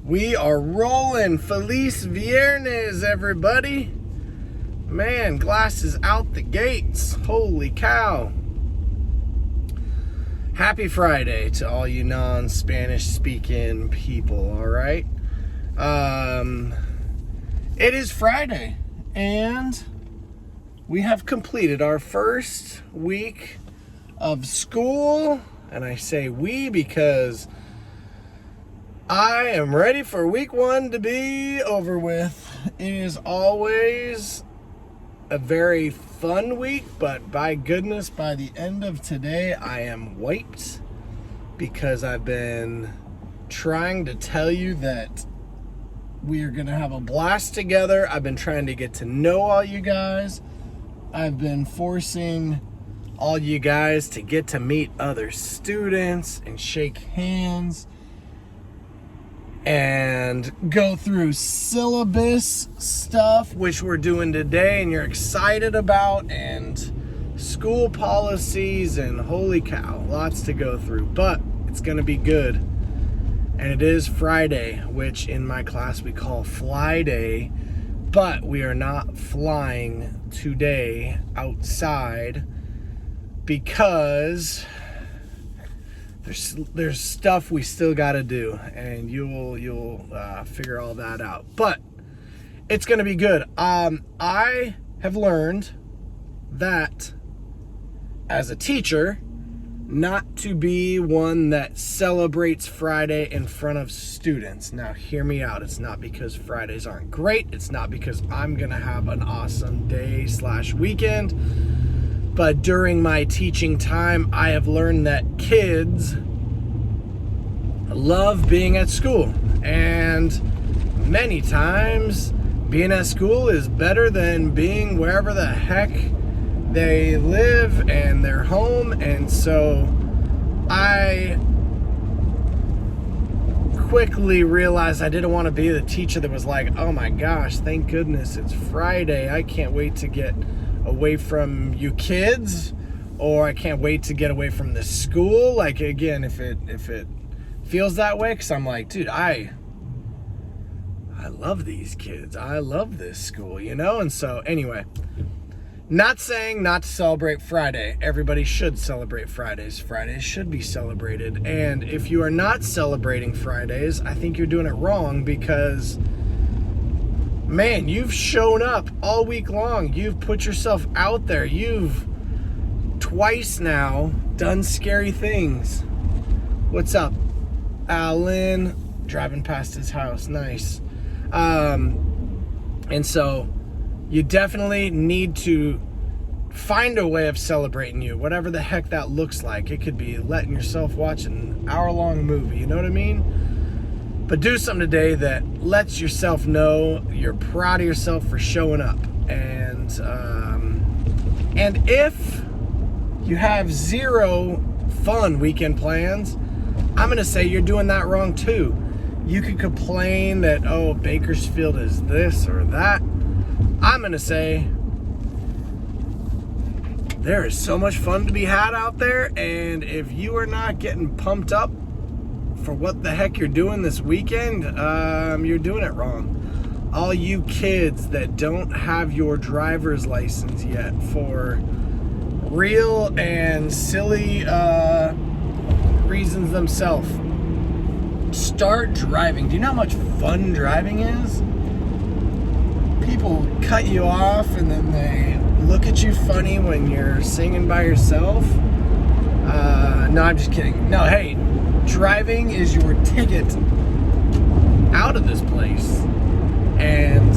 We are rolling. Feliz Viernes, everybody. Man, glass is out the gates. Holy cow. Happy Friday to all you non-Spanish speaking people, all right? It is Friday, and we have completed our first week of school. And I say we because I am ready for week one to be over with. It is always a very fun week, but by goodness, by the end of today, I am wiped because I've been trying to tell you that we are going to have a blast together. I've been trying to get to know all you guys. I've been forcing all you guys to get to meet other students and shake hands and go through syllabus stuff, which we're doing today and you're excited about, and school policies, and holy cow, lots to go through, but it's gonna be good. And it is Friday, which in my class we call Fly Day, but we are not flying today outside because there's stuff we still got to do, and you'll figure all that out. But it's going to be good. I have learned that as a teacher, not to be one that celebrates Friday in front of students. Now, hear me out. It's not because Fridays aren't great. It's not because I'm going to have an awesome day/weekend. But during my teaching time, I have learned that kids love being at school. And many times, being at school is better than being wherever the heck they live and their home. And so I quickly realized I didn't want to be the teacher that was like, oh my gosh, thank goodness it's Friday. I can't wait to get away from you kids, or I can't wait to get away from this school. Like, again, if it feels that way, because I'm like, dude, I love these kids. I love this school, you know? And so anyway, not saying not to celebrate Friday. Everybody should celebrate Fridays. Fridays should be celebrated. And if you are not celebrating Fridays, I think you're doing it wrong, because man, you've shown up all week long. You've put yourself out there. You've twice now done scary things. What's up, Alan? Driving past his house. Nice. And so you definitely need to find a way of celebrating you, whatever the heck that looks like. It could be letting yourself watch an hour-long movie, you know what I mean? But do something today that lets yourself know you're proud of yourself for showing up. And if you have zero fun weekend plans, I'm going to say you're doing that wrong too. You could complain that, oh, Bakersfield is this or that. I'm going to say there is so much fun to be had out there. And if you are not getting pumped up for what the heck you're doing this weekend, you're doing it wrong. All you kids that don't have your driver's license yet for real and silly reasons themselves, start driving. Do you know how much fun driving is? People cut you off and then they look at you funny when you're singing by yourself. No, I'm just kidding. No, hey, driving is your ticket out of this place. And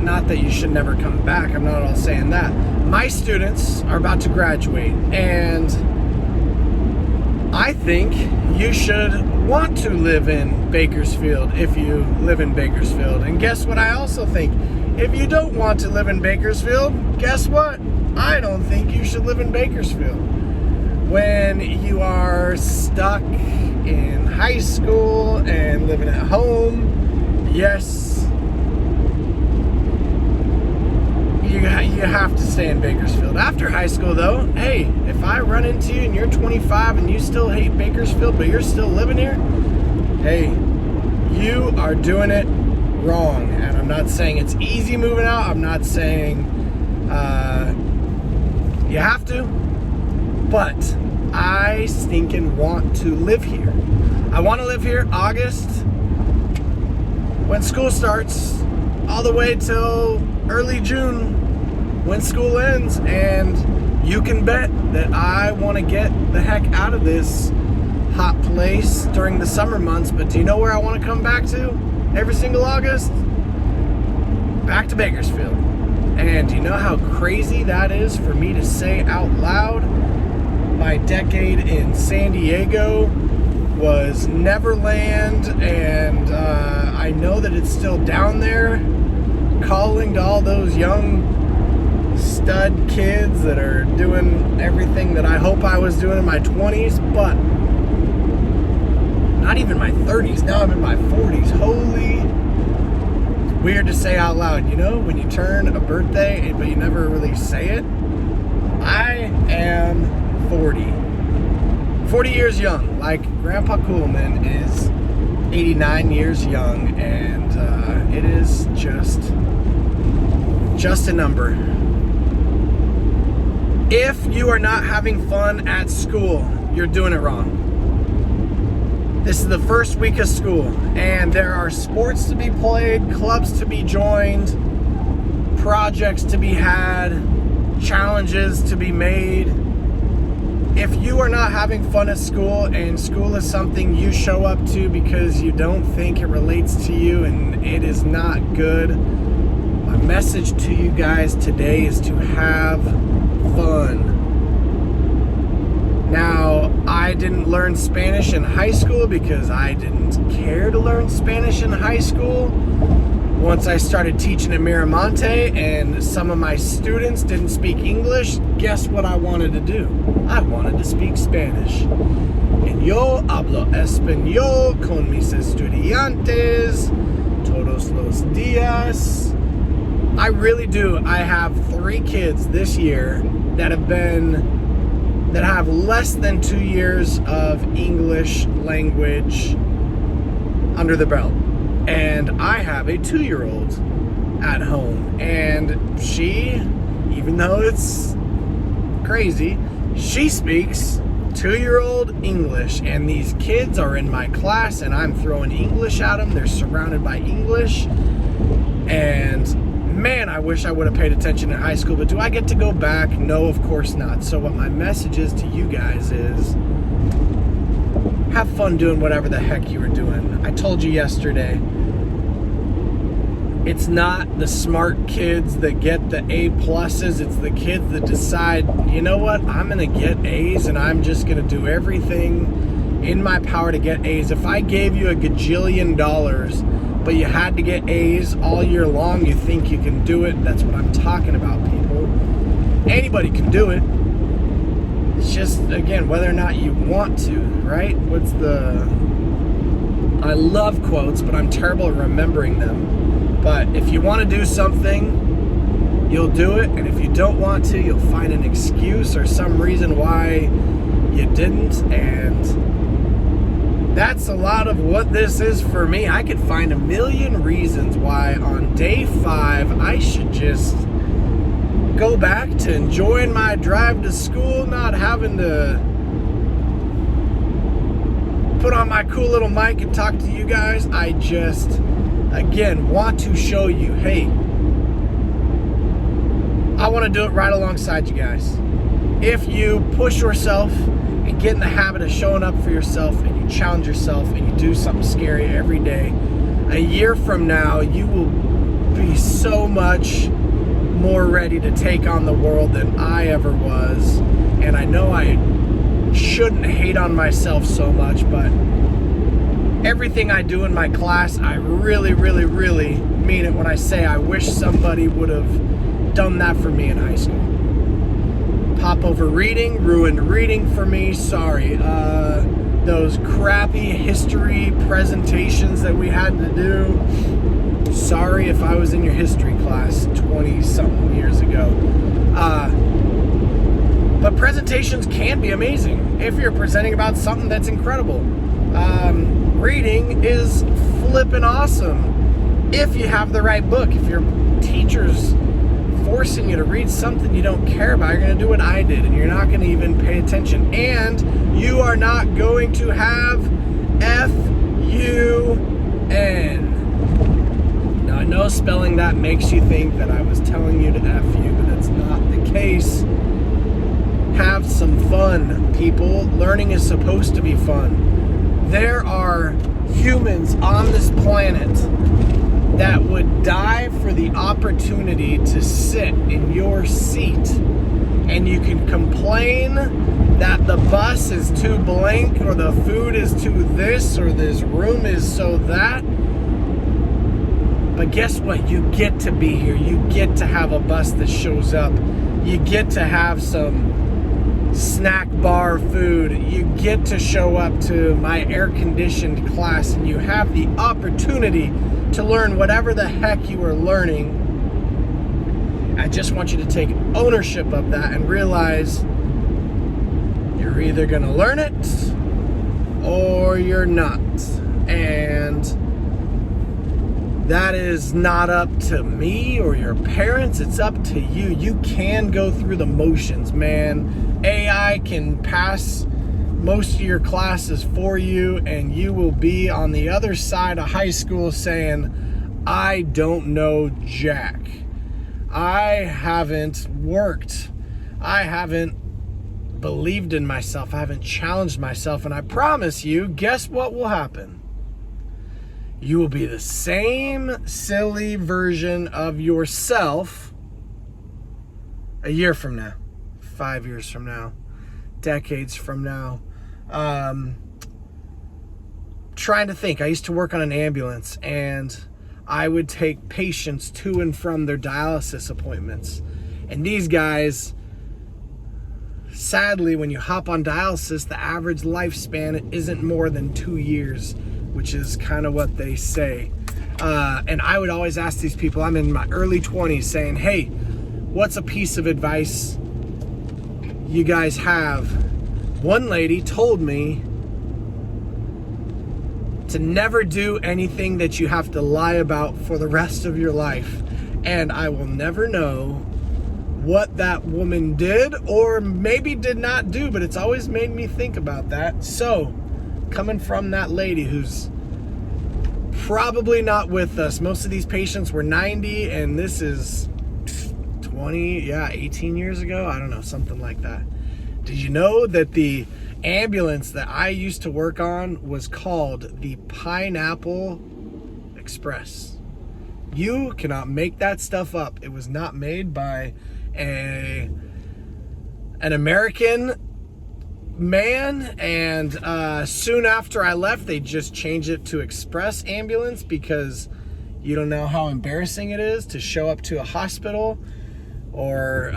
not that you should never come back. I'm not all saying that. My students are about to graduate, and I think you should want to live in Bakersfield if you live in Bakersfield. And guess what I also think? If you don't want to live in Bakersfield, guess what? I don't think you should live in Bakersfield. When you are stuck in high school and living at home, yes, you have to stay in Bakersfield. After high school, though, hey, if I run into you and you're 25 and you still hate Bakersfield, but you're still living here, hey, you are doing it wrong. And I'm not saying it's easy moving out. I'm not saying you have to, but I stinking want to live here. I want to live here August when school starts, all the way till early June when school ends, and you can bet that I want to get the heck out of this hot place during the summer months. But do you know where I want to come back to every single August? Back to Bakersfield. And do you know how crazy that is for me to say out loud? My decade in San Diego was Neverland, and I know that it's still down there, calling to all those young stud kids that are doing everything that I hope I was doing in my 20s, but not even my 30s. Now I'm in my 40s. Holy, it's weird to say out loud, you know, when you turn a birthday, but you never really say it. I am 40 years young. Like Grandpa Coolman is 89 years young, and it is just a number. If you are not having fun at school, you're doing it wrong. This is the first week of school, and there are sports to be played, clubs to be joined, projects to be had, challenges to be made. If you are not having fun at school, and school is something you show up to because you don't think it relates to you and it is not good, my message to you guys today is to have fun. Now, I didn't learn Spanish in high school because I didn't care to learn Spanish in high school. Once I started teaching at Miramonte and some of my students didn't speak English, guess what I wanted to do? I wanted to speak Spanish. And yo hablo español con mis estudiantes todos los días. I really do. I have 3 kids this year that have less than 2 years of English language under the belt. And I have a 2-year-old at home, and she, even though it's crazy, she speaks 2-year-old English, and these kids are in my class, and I'm throwing English at them. They're surrounded by English, and man, I wish I would have paid attention in high school, but do I get to go back? No, of course not. So what my message is to you guys is, have fun doing whatever the heck you were doing. I told you yesterday, it's not the smart kids that get the A pluses, it's the kids that decide, you know what, I'm gonna get A's and I'm just gonna do everything in my power to get A's. If I gave you $1 gajillion, but you had to get A's all year long, you think you can do it? That's what I'm talking about, people. Anybody can do it. It's just, again, whether or not you want to, right? I love quotes, but I'm terrible at remembering them. But if you want to do something, you'll do it. And if you don't want to, you'll find an excuse or some reason why you didn't. And that's a lot of what this is for me. I could find a million reasons why on day 5 I should just go back to enjoying my drive to school, not having to put on my cool little mic and talk to you guys. I just, again, want to show you, hey, I want to do it right alongside you guys. If you push yourself and get in the habit of showing up for yourself, and you challenge yourself, and you do something scary every day, a year from now, you will be so much more ready to take on the world than I ever was. And I know I shouldn't hate on myself so much, but everything I do in my class, I really, really, really mean it when I say I wish somebody would have done that for me in high school. Pop over reading ruined reading for me. Sorry. Those crappy history presentations that we had to do. Sorry if I was in your history class 20-something years ago. But presentations can be amazing if you're presenting about something that's incredible. Reading is flippin' awesome if you have the right book. If your teacher's forcing you to read something you don't care about, you're going to do what I did, and you're not going to even pay attention. And you are not going to have F-U-N. Now, I know spelling that makes you think that I was telling you to F you, but that's not the case. Have some fun, people. Learning is supposed to be fun. There are humans on this planet that would die for the opportunity to sit in your seat, and you can complain that the bus is too blank, or the food is too this, or this room is so that. But guess what? You get to be here. You get to have a bus that shows up. You get to have some snack bar food. You get to show up to my air-conditioned class, and you have the opportunity to learn whatever the heck you are learning. I just want you to take ownership of that and realize you're either going to learn it or you're not. And that is not up to me or your parents. It's up to you. You can go through the motions, man. AI can pass most of your classes for you, and you will be on the other side of high school saying, I don't know jack. I haven't worked. I haven't believed in myself. I haven't challenged myself. And I promise you, guess what will happen? You will be the same silly version of yourself a year from now, 5 years from now, decades from now. Trying to think. I used to work on an ambulance, and I would take patients to and from their dialysis appointments. And these guys, sadly, when you hop on dialysis, the average lifespan isn't more than 2 years, which is kind of what they say. And I would always ask these people, I'm in my early 20s, saying, hey, what's a piece of advice you guys have? One lady told me to never do anything that you have to lie about for the rest of your life. And I will never know what that woman did or maybe did not do, but it's always made me think about that. So, coming from that lady who's probably not with us, most of these patients were 90, and this is 18 years ago? I don't know, something like that. Did you know that the ambulance that I used to work on was called the Pineapple Express? You cannot make that stuff up. It was not made by an American man, and soon after I left, they just changed it to Express Ambulance, because you don't know how embarrassing it is to show up to a hospital or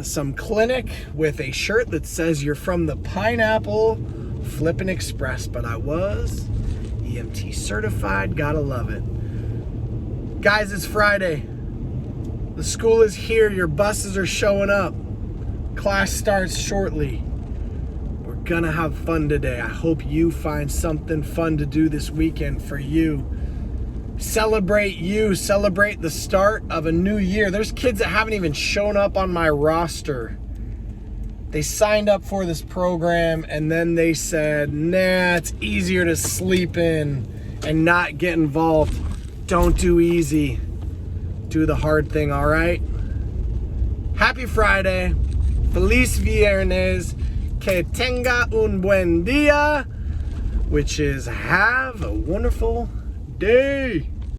some clinic with a shirt that says you're from the Pineapple Flippin' Express. But I was EMT certified. Gotta love it. Guys, it's Friday. The school is here. Your buses are showing up. Class starts shortly. We're gonna have fun today. I hope you find something fun to do this weekend for you. Celebrate the start of a new year. There's kids that haven't even shown up on my roster. They signed up for this program, and then they said, nah, it's easier to sleep in and not get involved. Don't do easy. Do the hard thing, all right? Happy Friday. Feliz Viernes. Que tenga un buen día, which is have a wonderful day.